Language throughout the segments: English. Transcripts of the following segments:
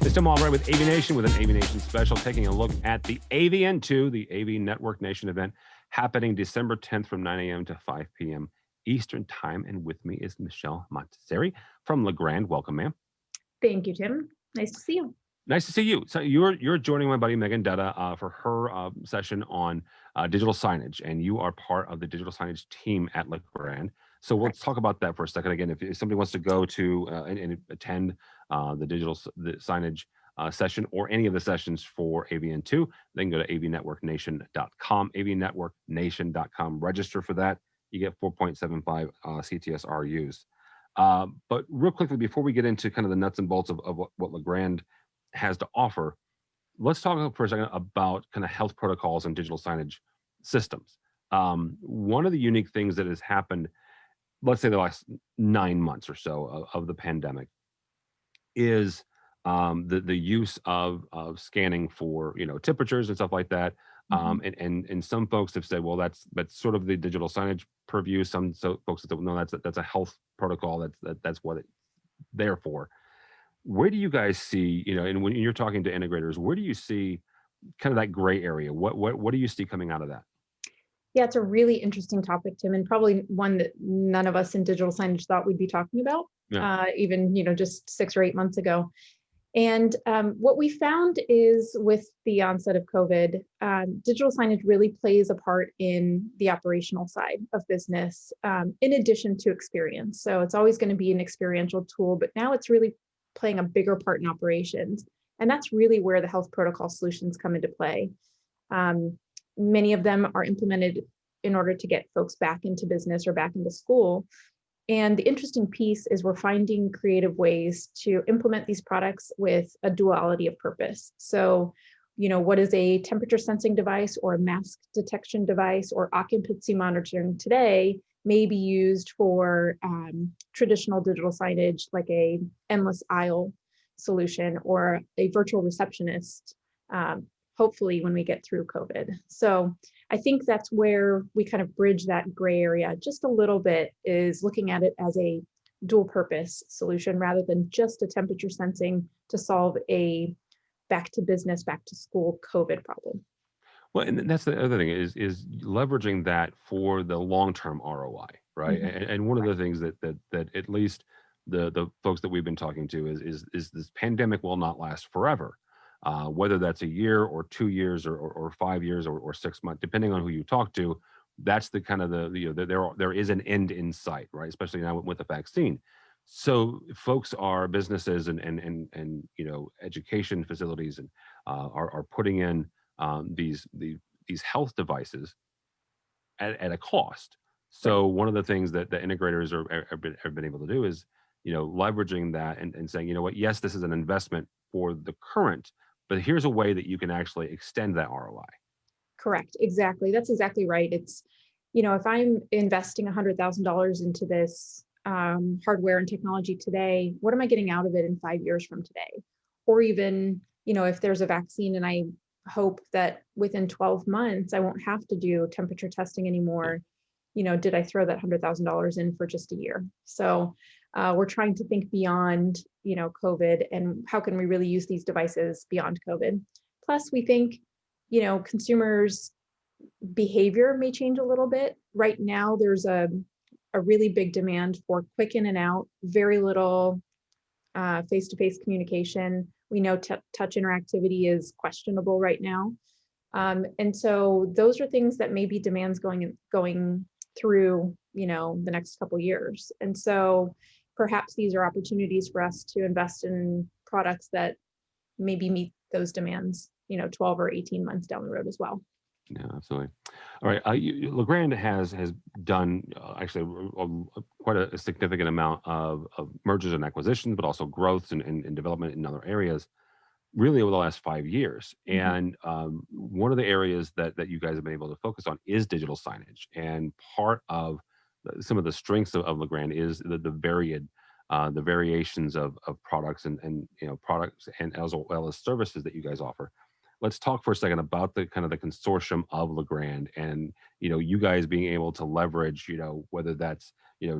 It's Tim Albright with AVNation with an AVNation special, taking a look at the AVN2, the AV Network Nation event, happening December 10th from 9 a.m. to 5 p.m. Eastern Time. And with me is Michelle Montesseri from Legrand. Welcome, ma'am. Thank you, Tim. Nice to see you. Nice to see you. So you're joining my buddy Megan Dutta for her session on digital signage, and you are part of the digital signage team at Legrand. So let's talk about that for a second. Again, if somebody wants to go to and attend the signage session or any of the sessions for AVN2, they can go to avnetworknation.com, avnetworknation.com. Register for that. You get 4.75 CTSRUs. But real quickly, before we get into kind of the nuts and bolts of what Legrand has to offer, let's talk for a second about kind of health protocols and digital signage systems. One of the unique things that has happened, let's say the last 9 months or so of the pandemic, is the use of scanning for temperatures and stuff like that. And some folks have said, well, that's sort of the digital signage purview. Some folks have said, no, that's a health protocol. That's what it's there for. Where do you guys see, and when you're talking to integrators, where do you see kind of that gray area? What do you see coming out of that? Yeah, it's a really interesting topic, Tim, and probably one that none of us in digital signage thought we'd be talking about, even just 6 or 8 months ago. And what we found is with the onset of COVID, digital signage really plays a part in the operational side of business, in addition to experience. So it's always going to be an experiential tool, but now it's really playing a bigger part in operations. And that's really where the health protocol solutions come into play. Many of them are implemented in order to get folks back into business or back into school. And the interesting piece is we're finding creative ways to implement these products with a duality of purpose. So, what is a temperature sensing device or a mask detection device or occupancy monitoring today may be used for traditional digital signage, like a endless aisle solution or a virtual receptionist, hopefully when we get through COVID. So I think that's where we kind of bridge that gray area just a little bit, is looking at it as a dual purpose solution rather than just a temperature sensing to solve a back to business, back to school COVID problem. Well, and that's the other thing is leveraging that for the long-term ROI, right? And one of the things that at least the folks that we've been talking to is this pandemic will not last forever. Whether that's a year or 2 years or 5 years or 6 months, depending on who you talk to, that's the kind of there is an end in sight, right? Especially now with the vaccine. So folks are businesses and education facilities and are putting in these health devices at a cost. So one of the things that the integrators have been able to do is leveraging that and saying, yes, this is an investment for the current, but here's a way that you can actually extend that ROI. Correct. Exactly. That's exactly right. It's, if I'm investing $100,000 into this hardware and technology today, what am I getting out of it in 5 years from today? Or even, if there's a vaccine and I hope that within 12 months, I won't have to do temperature testing anymore. Did I throw that $100,000 in for just a year? So we're trying to think beyond, COVID, and how can we really use these devices beyond COVID? Plus, we think, consumers' behavior may change a little bit. Right now, there's a really big demand for quick in and out, very little face-to-face communication. We know touch interactivity is questionable right now. And so those are things that may be demands going through, the next couple of years. And so perhaps these are opportunities for us to invest in products that maybe meet those demands, 12 or 18 months down the road as well. Yeah, absolutely. All right. Legrand has done actually quite a significant amount of mergers and acquisitions, but also growth and development in other areas, really over the last 5 years. And one of the areas that you guys have been able to focus on is digital signage. And part of some of the strengths of Legrand is the variations of products and products and as well as services that you guys offer. let's talk for a second about the kind of the consortium of Legrand, and you guys being able to leverage, whether that's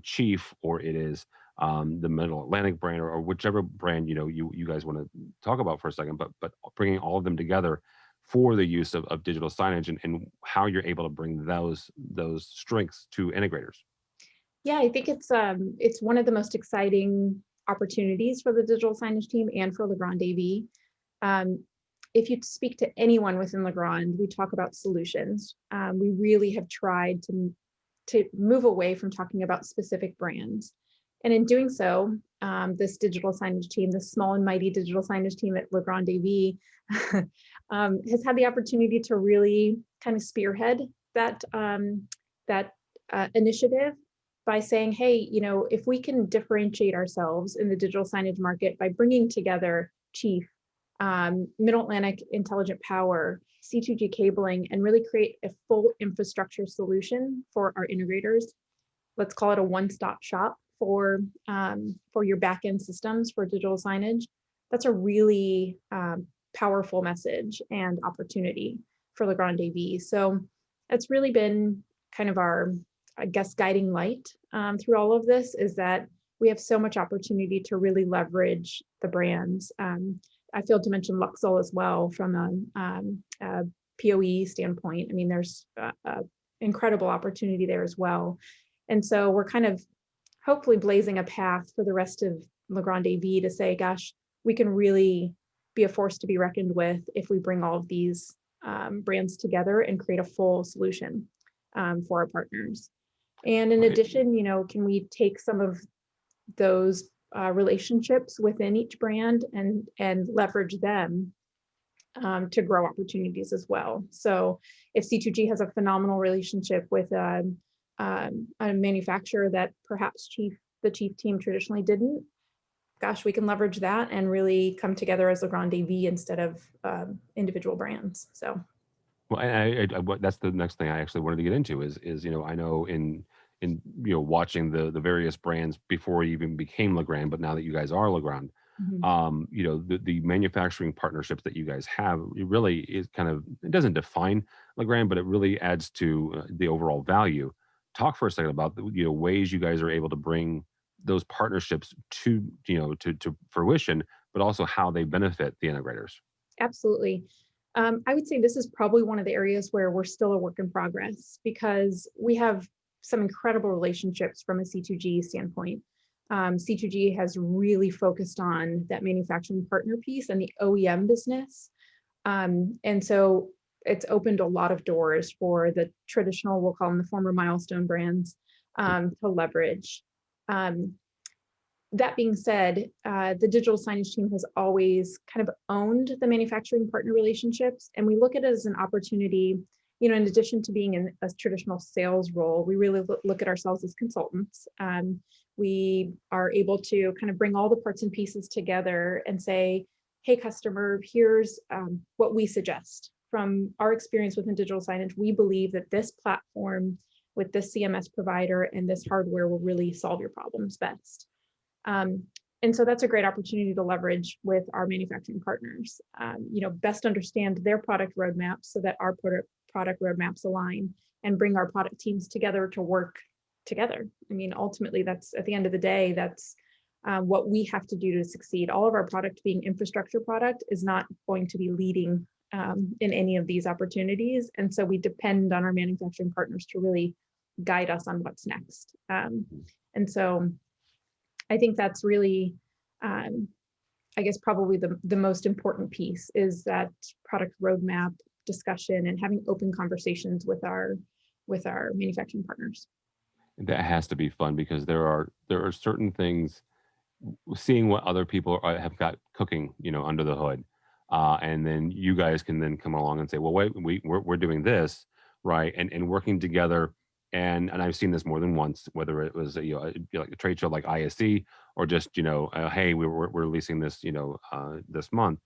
Chief, or it is the Middle Atlantic brand, or whichever brand you guys want to talk about for a second, but bringing all of them together for the use of digital signage, and how you're able to bring those strengths to integrators. Yeah, I think it's one of the most exciting opportunities for the digital signage team and for Legrand AV. Um, if you speak to anyone within Legrand, we talk about solutions. We really have tried to move away from talking about specific brands. And in doing so, this digital signage team, this small and mighty digital signage team at Legrand AV, has had the opportunity to really kind of spearhead that initiative by saying, hey, if we can differentiate ourselves in the digital signage market by bringing together Chief, Middle Atlantic Intelligent Power, C2G cabling, and really create a full infrastructure solution for our integrators. Let's call it a one-stop shop for your back-end systems for digital signage. That's a really powerful message and opportunity for Legrand AV. So that's really been kind of our, I guess, guiding light through all of this, is that we have so much opportunity to really leverage the brands. I failed to mention Luxol as well from a POE standpoint. I mean, there's incredible opportunity there as well. And so we're kind of hopefully blazing a path for the rest of Legrand AV to say, gosh, we can really be a force to be reckoned with if we bring all of these brands together and create a full solution for our partners. And in addition, can we take some of those relationships within each brand and leverage them to grow opportunities as well. So if C2G has a phenomenal relationship with a manufacturer that perhaps the Chief team traditionally didn't, gosh, we can leverage that and really come together as Legrand AV instead of individual brands. So. Well, that's the next thing I actually wanted to get into is I know in watching the various brands before it even became Legrand, but now that you guys are Legrand, the manufacturing partnerships that you guys have, it really is it doesn't define Legrand, but it really adds to the overall value. Talk for a second about the ways you guys are able to bring those partnerships to to fruition, but also how they benefit the integrators. Absolutely. I would say this is probably one of the areas where we're still a work in progress, because we have some incredible relationships from a C2G standpoint. C2G has really focused on that manufacturing partner piece and the OEM business. And so it's opened a lot of doors for the traditional, we'll call them the former milestone brands, to leverage. That being said, the digital signage team has always kind of owned the manufacturing partner relationships, and we look at it as an opportunity. In addition to being in a traditional sales role, we really look at ourselves as consultants. We are able to kind of bring all the parts and pieces together and say, hey, customer, here's what we suggest. From our experience within digital signage, we believe that this platform with this CMS provider and this hardware will really solve your problems best. And so that's a great opportunity to leverage with our manufacturing partners, best understand their product roadmaps so that our product roadmaps align, and bring our product teams together to work together. I mean, ultimately, that's at the end of the day, that's what we have to do to succeed. All of our product being infrastructure product is not going to be leading in any of these opportunities. And so we depend on our manufacturing partners to really guide us on what's next. And so I think that's really, I guess, probably the most important piece is that product roadmap discussion and having open conversations with our manufacturing partners. That has to be fun, because there are certain things, seeing what other people have got cooking, under the hood, and then you guys can then come along and say, well, wait, we're doing this, right, and working together. And I've seen this more than once, whether it was like a trade show like ISE, or just hey, we're releasing this this month,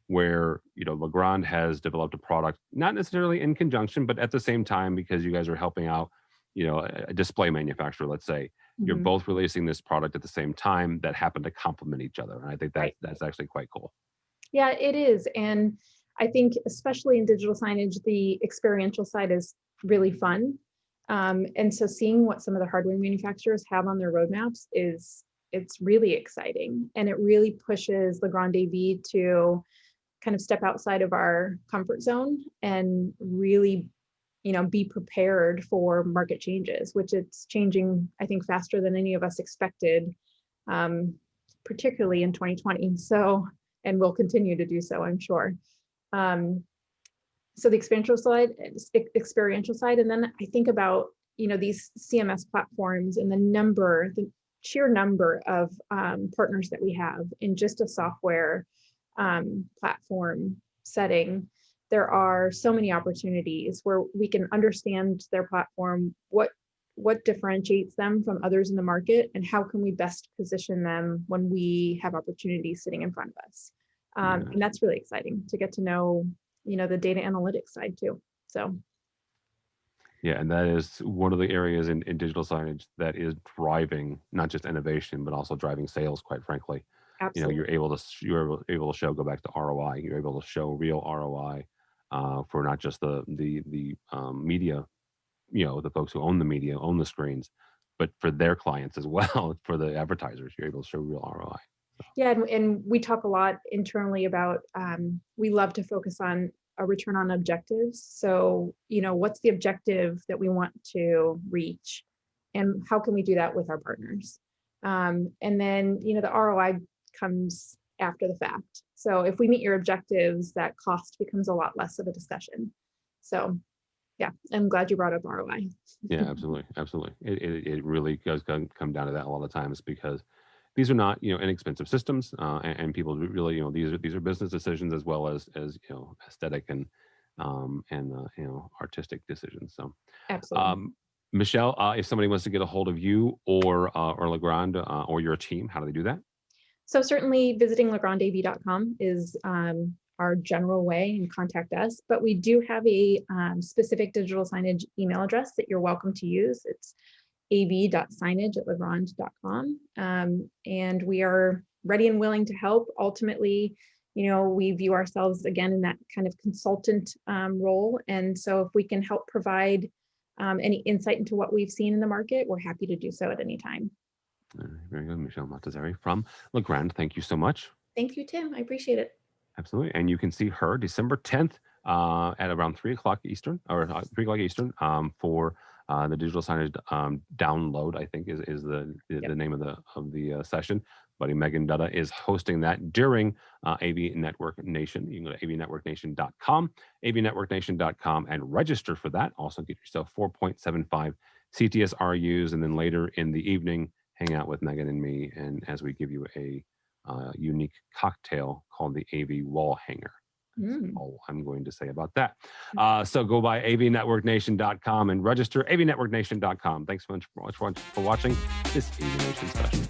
where Legrand has developed a product, not necessarily in conjunction, but at the same time, because you guys are helping out a display manufacturer, let's say. You're both releasing this product at the same time that happen to complement each other, and I think that's actually quite cool. Yeah, it is. And I think especially in digital signage, the experiential side is really fun. And so seeing what some of the hardware manufacturers have on their roadmaps it's really exciting. And it really pushes Legrand AV to kind of step outside of our comfort zone and really, be prepared for market changes, which it's changing, I think, faster than any of us expected, particularly in 2020. So, and will continue to do so, I'm sure. So the experiential side, and then I think about, these CMS platforms and the sheer number of partners that we have in just a software platform setting. There are so many opportunities where we can understand their platform, what differentiates them from others in the market, and how can we best position them when we have opportunities sitting in front of us. And that's really exciting to get to know, the data analytics side too. So. Yeah, and that is one of the areas in digital signage that is driving not just innovation, but also driving sales, quite frankly. Absolutely. You're able to show, go back to ROI. You're able to show real ROI for not just the media, the folks who own the media, own the screens, but for their clients as well, for the advertisers. You're able to show real ROI. Yeah, and we talk a lot internally about, we love to focus on a return on objectives. So, what's the objective that we want to reach, and how can we do that with our partners? And then, the ROI comes after the fact. So if we meet your objectives, that cost becomes a lot less of a discussion. So yeah, I'm glad you brought up ROI. Yeah, absolutely. Absolutely. It really does come down to that a lot of times, because these are not, inexpensive systems, and people really, these are business decisions as well as aesthetic and artistic decisions. So, Absolutely. Michelle, if somebody wants to get a hold of you or Legrand or your team, how do they do that? So certainly visiting legrandav.com is our general way, and contact us. But we do have a specific digital signage email address that you're welcome to use. It's av.signage@legrand.com. And we are ready and willing to help. Ultimately, we view ourselves again in that kind of consultant role. And so if we can help provide any insight into what we've seen in the market, we're happy to do so at any time. Very good. Michelle Montazeri from Legrand. Thank you so much. Thank you, Tim. I appreciate it. Absolutely. And you can see her December 10th at around 3 o'clock Eastern, or 3 o'clock Eastern, for the digital signage download, I think is the name of the session. Buddy Megan Dutta is hosting that during AV Network Nation. You can go to avnetworknation.com, avnetworknation.com, and register for that. Also get yourself 4.75 CTSRUs, and then later in the evening, hang out with Megan and me, and as we give you a unique cocktail called the AV Wall Hanger. That's all I'm going to say about that. So go by avnetworknation.com and register, avnetworknation.com. Thanks so much for watching this AVNation special.